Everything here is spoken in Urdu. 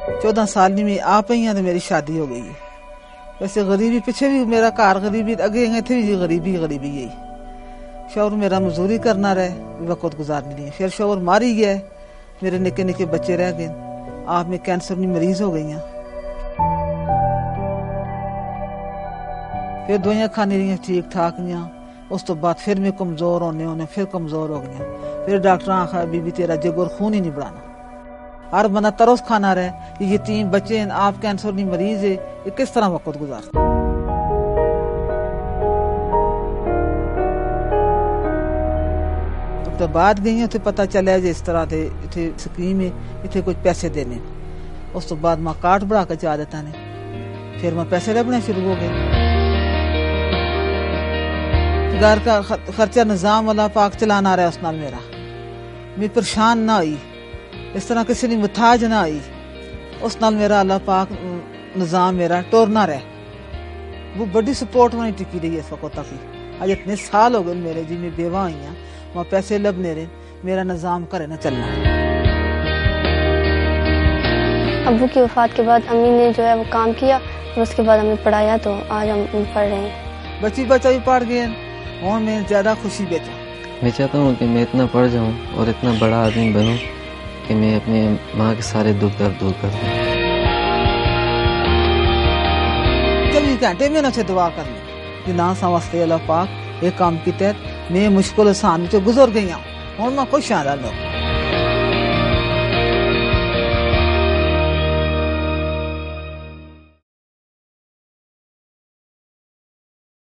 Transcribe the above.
14 سال میں آپ ہی ہیں تو میری شادی ہو گئی ہے. ویسے غریبی پیچھے بھی میرا گھر غریبی اگے گئے تھے بھی غریبی یہی. شوہر میرا مزدوری کرنا رہے وقت گزارنے لیے. پھر شوہر مار ہی گیا. میرے نکے نکے بچے رہ گئے. آپ میں کینسر کی مریض ہو گئی ہیں. پھر دوائیاں کھانی رہی ٹھیک ٹھاک ہیں. اس تو بعد پھر میں کمزور ہونے پھر کمزور ہو گئی. پھر ڈاکٹر آخا بی بی تیرا جگر خون ہی نہیں بڑھانا. ہر بندہ ترس کھانا رہے. یہ 3 بچے ہیں, آپ کینسر کی مریض ہے, یہ کس طرح وقت گزارتا. تو بعد گئی اتنے پتہ چلیا جی اس طرح دے اتنے سکیم ہے, اتنے کچھ پیسے دینے. اس تو بعد ماں کارڈ بنا کے چاہ دیتا نے. پھر میں پیسے لبنے شروع ہو گئے. گھر کا خرچہ نظام اللہ پاک چلانا رہا. اس نال میرا میں پریشان نہ ہوئی, اس طرح کسی نے محتاج نہ آئی. اس نال میرا اللہ پاک نظام میرا ٹورنا رہے. وہ بڑی سپورٹ میں ٹکی رہی ہے اس وقت تک. آج اتنے سال ہو گئے میرے جی میں بیوہ ہوئی ہیں, وہاں پیسے لبنے رہے, میرا نظام کرے نہ چلنا. ابو کی وفات کے بعد امی نے جو ہے وہ کام کیا, اور اس کے بعد ہمیں پڑھایا, تو آج ہم پڑھ رہے ہیں. بچی بچہ بھی پڑھ گئے اور میں زیادہ خوشی بیٹھا. میں چاہتا ہوں کہ میں اتنا پڑھ جاؤں اور اتنا بڑا آدمی بنوں کہ میں اپنے ماں کے سارے دکھ درد دور کر دوں. 24 گھنٹے میں اسے دعا کرنی کہ نہ سمجھتے اللہ پاک یہ کام کی تحت میں مشکل آسان میں گزر گئی ہوں. اور میں خوش ہوں.